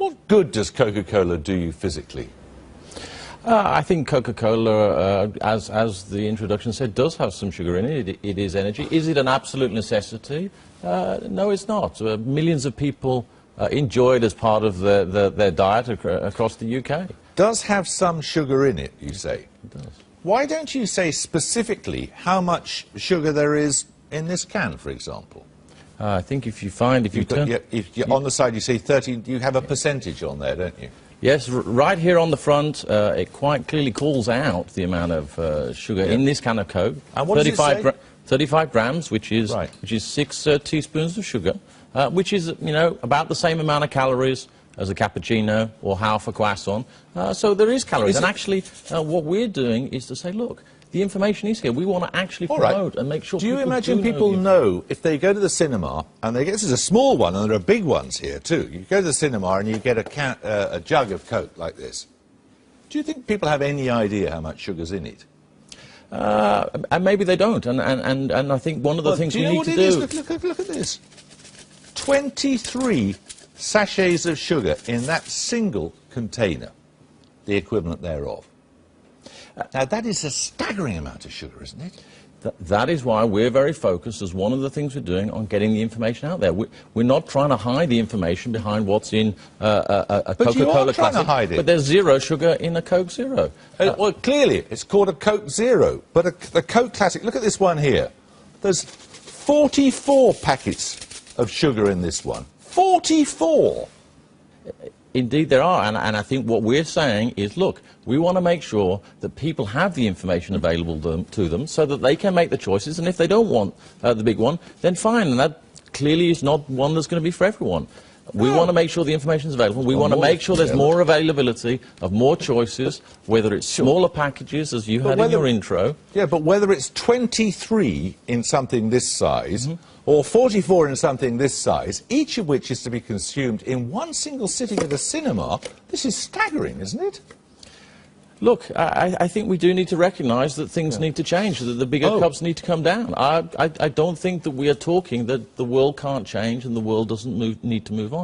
What good does Coca-Cola do you physically? I think Coca-Cola, as the introduction said, does have some sugar in it. It is energy. Is it an absolute necessity? No, it's not. Millions of people enjoy it as part of their diet across the UK. Does have some sugar in it, you say? It does. Why don't you say specifically how much sugar there is in this can, for example? I think if you turn... on the side you say 30, you have a percentage on there, don't you? Yes, right here on the front, it quite clearly calls out the amount of sugar in this can of Coke. And what does it say? 35 grams, which is 6 teaspoons of sugar, which is, you know, about the same amount of calories as a cappuccino or half a croissant. So there is calories. And actually, what we're doing is to say, look, the information is here. We want to actually promote and make sure people do know. Do you imagine people know if they go to the cinema, and they get, this is a small one, and there are big ones here too. You go to the cinema and you get a jug of Coke like this. Do you think people have any idea how much sugar's in it? And maybe they don't. And I think one of the things we need to do... Look at this. 23 sachets of sugar in that single container, the equivalent thereof. Now, that is a staggering amount of sugar, isn't it? That is why we're very focused, as one of the things we're doing, on getting the information out there. We're not trying to hide the information behind what's in a Coca-Cola Classic. To hide it. But there's zero sugar in a Coke Zero. Well, clearly, it's called a Coke Zero. But the Coke Classic, look at this one here. There's 44 packets of sugar in this one. 44! Indeed there are, and I think what we're saying is, look, we want to make sure that people have the information available to them so that they can make the choices, and if they don't want the big one, then fine, and that clearly is not one that's going to be for everyone. We want to make sure the information is available. We want to make sure there's more availability of more choices, whether it's smaller packages, as you had in your intro. Yeah, but whether it's 23 in something this size, or 44 in something this size, each of which is to be consumed in one single sitting at a cinema, this is staggering, isn't it? Look, I think we do need to recognise that things need to change, that the bigger cups need to come down. I don't think that we are talking that the world can't change and the world doesn't need to move on.